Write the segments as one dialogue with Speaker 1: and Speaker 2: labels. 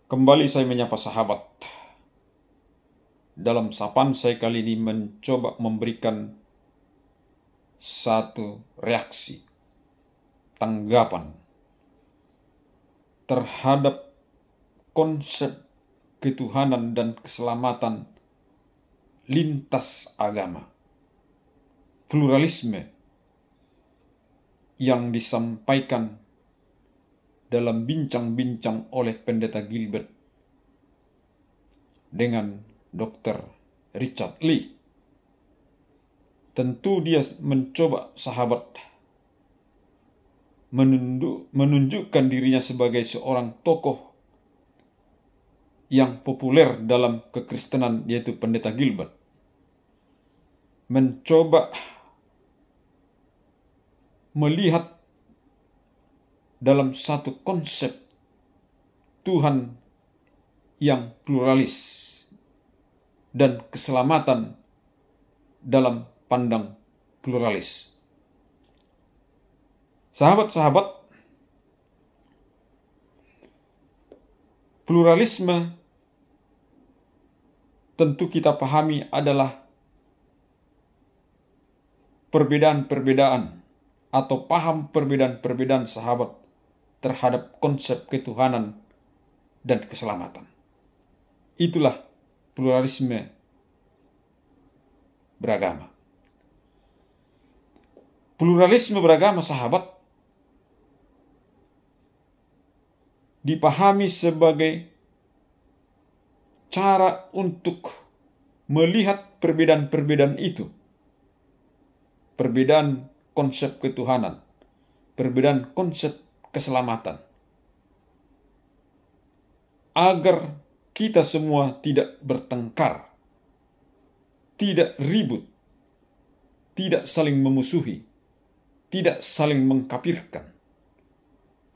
Speaker 1: Kembali saya menyapa sahabat. Dalam sapaan saya kali ini mencoba memberikan satu reaksi, tanggapan terhadap konsep ketuhanan dan keselamatan lintas agama, pluralisme yang disampaikan dalam bincang-bincang oleh Pendeta Gilbert dengan Dr. Richard Lee. Tentu dia mencoba sahabat menunjukkan dirinya sebagai seorang tokoh yang populer dalam kekristenan, yaitu Pendeta Gilbert. Mencoba melihat dalam satu konsep Tuhan yang pluralis dan keselamatan dalam pandang pluralis. Sahabat-sahabat, pluralisme tentu kita pahami adalah perbedaan-perbedaan atau paham perbedaan-perbedaan sahabat terhadap konsep ketuhanan dan keselamatan. Itulah pluralisme beragama. Pluralisme beragama sahabat dipahami sebagai cara untuk melihat perbedaan-perbedaan itu. Perbedaan konsep ketuhanan, perbedaan konsep keselamatan, agar kita semua tidak bertengkar, tidak ribut, tidak saling memusuhi, tidak saling mengkafirkan,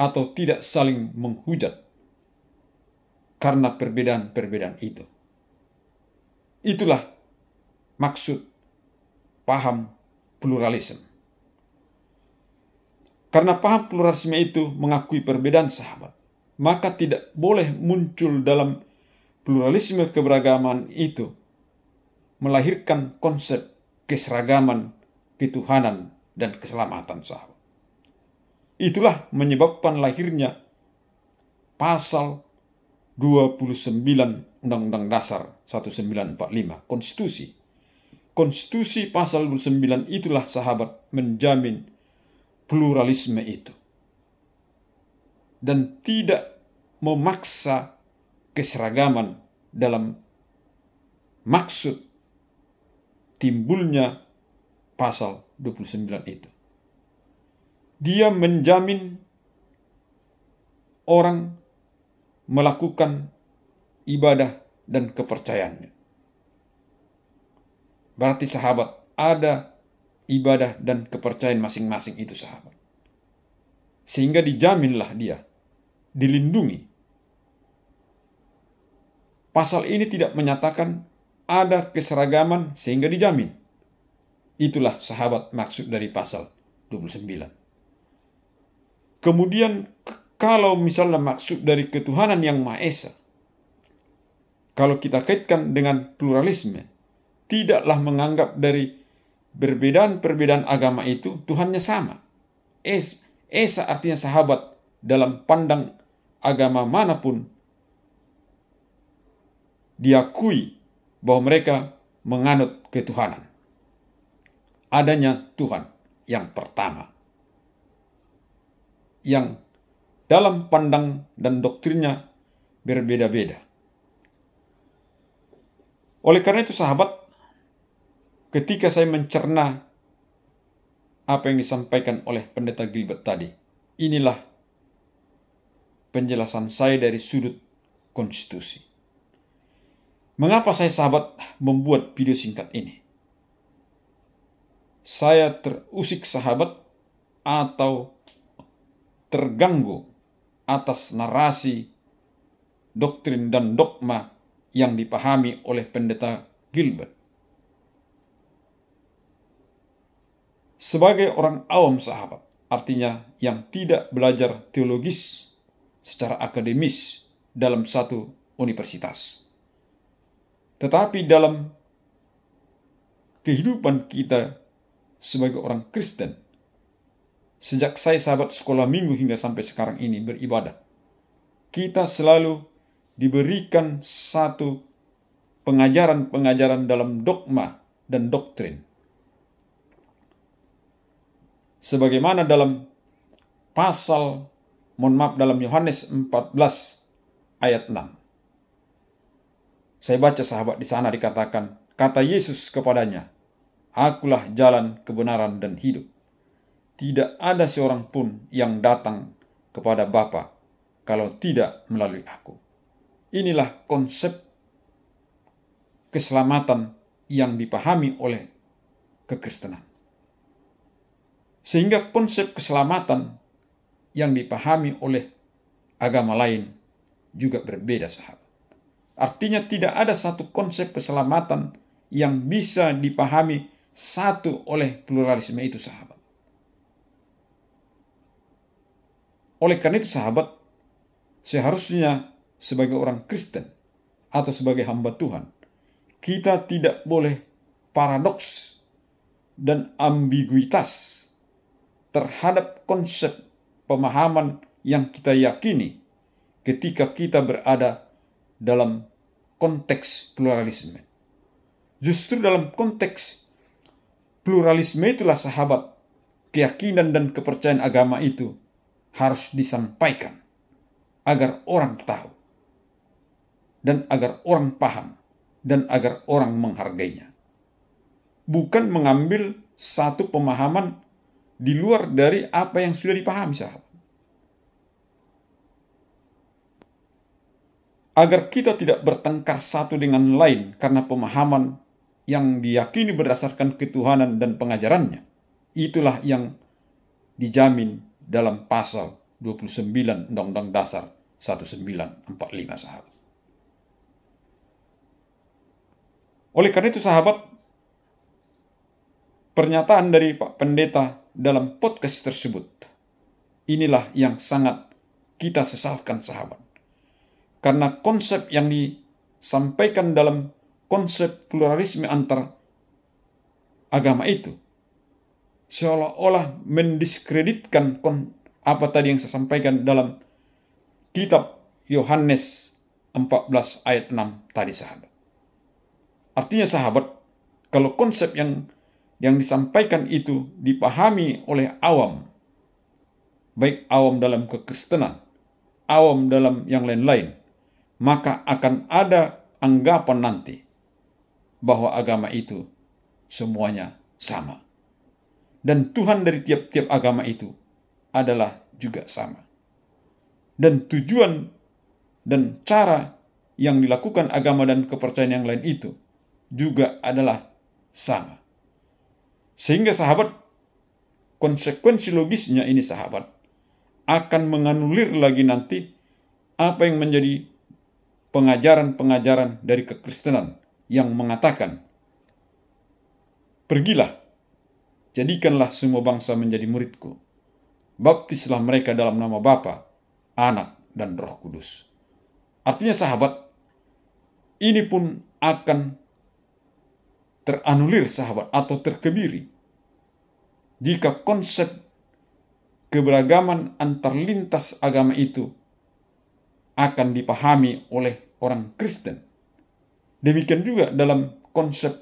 Speaker 1: atau tidak saling menghujat karena perbedaan-perbedaan itu. Itulah maksud paham pluralisme. Karena paham pluralisme itu mengakui perbedaan sahabat, maka tidak boleh muncul dalam pluralisme keberagaman itu melahirkan konsep keseragaman, ketuhanan, dan keselamatan sahabat. Itulah menyebabkan lahirnya pasal 29 Undang-Undang Dasar 1945, konstitusi. Konstitusi pasal 29 itulah sahabat menjamin pluralisme itu dan tidak memaksa keseragaman dalam maksud timbulnya pasal 29 itu. Dia menjamin orang melakukan ibadah dan kepercayaannya. Berarti sahabat, ada ibadah dan kepercayaan masing-masing itu sahabat. Sehingga dijaminlah dia, dilindungi. Pasal ini tidak menyatakan ada keseragaman sehingga dijamin. Itulah sahabat maksud dari pasal 29. Kemudian kalau misalnya maksud dari ketuhanan yang Maha Esa, kalau kita kaitkan dengan pluralisme, tidaklah menganggap dari perbedaan-perbedaan agama itu Tuhannya sama. Esa artinya sahabat dalam pandang agama manapun diakui bahwa mereka menganut ketuhanan. Adanya Tuhan yang pertama, yang dalam pandang dan doktrinnya berbeda-beda. Oleh karena itu sahabat, ketika saya mencerna apa yang disampaikan oleh Pendeta Gilbert tadi, inilah penjelasan saya dari sudut konstitusi. Mengapa saya sahabat membuat video singkat ini? Saya terusik sahabat atau terganggu atas narasi, doktrin dan dogma yang dipahami oleh Pendeta Gilbert. Sebagai orang awam sahabat, artinya yang tidak belajar teologis secara akademis, dalam satu universitas. Tetapi dalam kehidupan kita sebagai orang Kristen, sejak saya sahabat sekolah minggu hingga sampai sekarang ini beribadah, kita selalu diberikan satu pengajaran-pengajaran dalam dogma dan doktrin. Sebagaimana dalam dalam Yohanes 14 ayat 6. Saya baca sahabat, di sana dikatakan, kata Yesus kepadanya, "Akulah jalan, kebenaran, dan hidup. Tidak ada seorang pun yang datang kepada Bapa kalau tidak melalui aku." Inilah konsep keselamatan yang dipahami oleh kekristenan. Sehingga konsep keselamatan yang dipahami oleh agama lain juga berbeda, sahabat. Artinya tidak ada satu konsep keselamatan yang bisa dipahami satu oleh pluralisme itu, sahabat. Oleh karena itu, sahabat, seharusnya sebagai orang Kristen atau sebagai hamba Tuhan, kita tidak boleh paradoks dan ambiguitas terhadap konsep pemahaman yang kita yakini ketika kita berada dalam konteks pluralisme. Justru dalam konteks pluralisme itulah, sahabat, keyakinan dan kepercayaan agama itu harus disampaikan agar orang tahu dan agar orang paham dan agar orang menghargainya. Bukan mengambil satu pemahaman di luar dari apa yang sudah dipahami, sahabat. Agar kita tidak bertengkar satu dengan lain karena pemahaman yang diyakini berdasarkan ketuhanan dan pengajarannya. Itulah yang dijamin dalam pasal 29 Undang-Undang Dasar 1945, sahabat. Oleh karena itu, sahabat, pernyataan dari Pak Pendeta dalam podcast tersebut, inilah yang sangat kita sesalkan, sahabat. Karena konsep yang disampaikan dalam konsep pluralisme antar agama itu seolah-olah mendiskreditkan apa tadi yang saya sampaikan dalam kitab Yohanes 14 ayat 6 tadi, sahabat. Artinya, sahabat, kalau konsep yang disampaikan itu dipahami oleh awam, baik awam dalam kekristenan, awam dalam yang lain-lain, maka akan ada anggapan nanti bahwa agama itu semuanya sama. Dan Tuhan dari tiap-tiap agama itu adalah juga sama. Dan tujuan dan cara yang dilakukan agama dan kepercayaan yang lain itu juga adalah sama. Sehingga, sahabat, konsekuensi logisnya ini, sahabat, akan menganulir lagi nanti apa yang menjadi pengajaran-pengajaran dari kekristenan yang mengatakan, "Pergilah, jadikanlah semua bangsa menjadi muridku. Baptislah mereka dalam nama Bapa, Anak, dan Roh Kudus." Artinya, sahabat, ini pun akan teranulir, sahabat, atau terkebiri jika konsep keberagaman antar lintas agama itu akan dipahami oleh orang Kristen. Demikian juga dalam konsep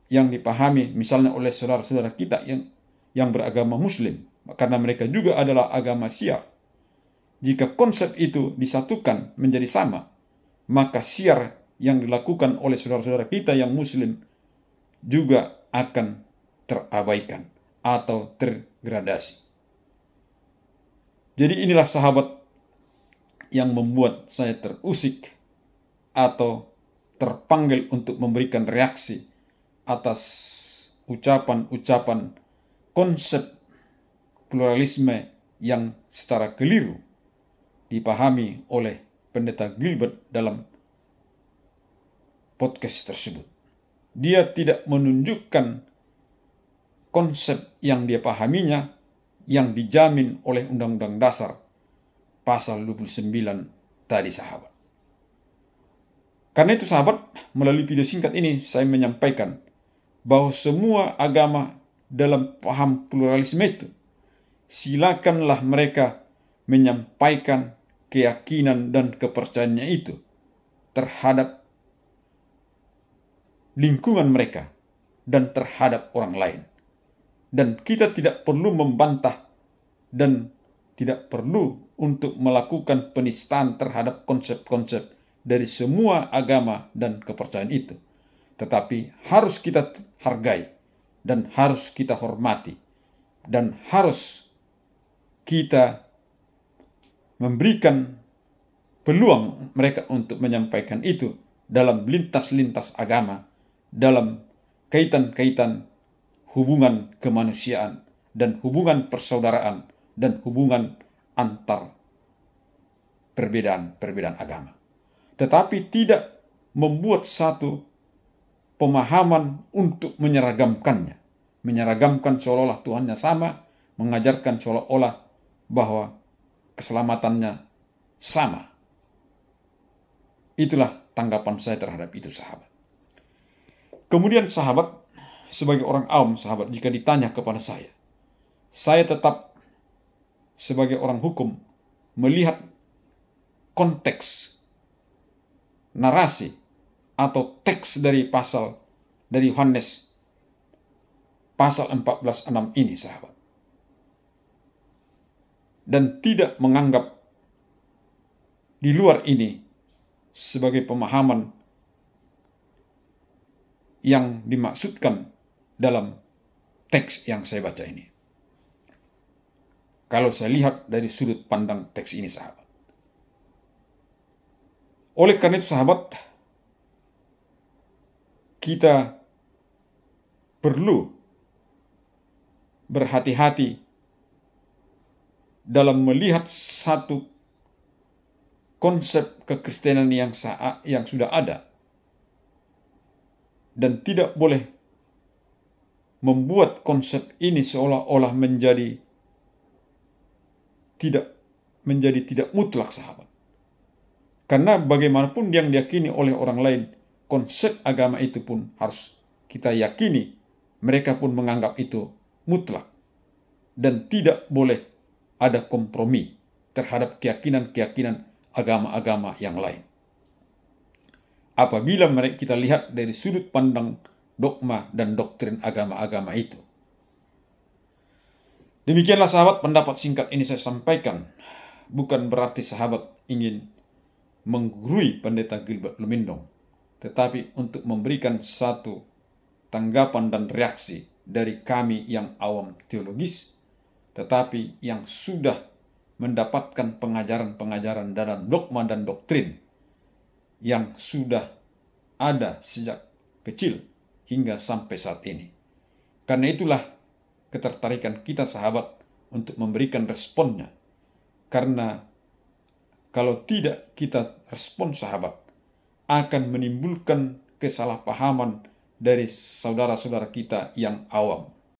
Speaker 1: yang dipahami misalnya oleh saudara-saudara kita yang beragama Muslim, karena mereka juga adalah agama Syiah. Jika konsep itu disatukan menjadi sama, maka syiar yang dilakukan oleh saudara-saudara kita yang Muslim juga akan terabaikan atau tergradasi. Jadi inilah, sahabat, yang membuat saya terusik atau terpanggil untuk memberikan reaksi atas ucapan-ucapan konsep pluralisme yang secara keliru dipahami oleh Pendeta Gilbert dalam podcast tersebut. Dia tidak menunjukkan konsep yang dia pahaminya yang dijamin oleh Undang-Undang Dasar pasal 29 tadi sahabat. Karena itu sahabat, melalui video singkat ini saya menyampaikan bahwa semua agama dalam paham pluralisme itu, silakanlah mereka menyampaikan keyakinan dan kepercayaannya itu terhadap lingkungan mereka dan terhadap orang lain. Dan kita tidak perlu membantah dan tidak perlu untuk melakukan penistaan terhadap konsep-konsep dari semua agama dan kepercayaan itu. Tetapi harus kita hargai dan harus kita hormati dan harus kita memberikan peluang mereka untuk menyampaikan itu dalam lintas-lintas agama, dalam kaitan-kaitan hubungan kemanusiaan dan hubungan persaudaraan dan hubungan antar perbedaan agama. Tetapi tidak membuat satu pemahaman untuk menyeragamkannya. Menyeragamkan seolah-olah Tuhannya sama, mengajarkan seolah-olah bahwa keselamatannya sama. Itulah tanggapan saya terhadap itu sahabat. Kemudian sahabat, sebagai orang awam sahabat, jika ditanya kepada saya tetap sebagai orang hukum melihat konteks narasi atau teks dari Yohanes pasal 14:6 ini sahabat. Dan tidak menganggap di luar ini sebagai pemahaman yang dimaksudkan dalam teks yang saya baca ini. Kalau saya lihat dari sudut pandang teks ini sahabat. Oleh karena itu sahabat, kita perlu berhati-hati dalam melihat satu konsep kekristenan yang sudah ada, dan tidak boleh membuat konsep ini seolah-olah menjadi tidak mutlak sahabat. Karena bagaimanapun yang diyakini oleh orang lain, konsep agama itu pun harus kita yakini, mereka pun menganggap itu mutlak. Dan tidak boleh ada kompromi terhadap keyakinan-keyakinan agama-agama yang lain. Apabila kita lihat dari sudut pandang dogma dan doktrin agama-agama itu. Demikianlah sahabat, pendapat singkat ini saya sampaikan. Bukan berarti sahabat ingin menggurui Pendeta Gilbert Lumindong, tetapi untuk memberikan satu tanggapan dan reaksi dari kami yang awam teologis, tetapi yang sudah mendapatkan pengajaran-pengajaran dalam dogma dan doktrin yang sudah ada sejak kecil hingga sampai saat ini. Karena itulah ketertarikan kita sahabat untuk memberikan responnya. Karena kalau tidak kita respon sahabat, akan menimbulkan kesalahpahaman dari saudara-saudara kita yang awam.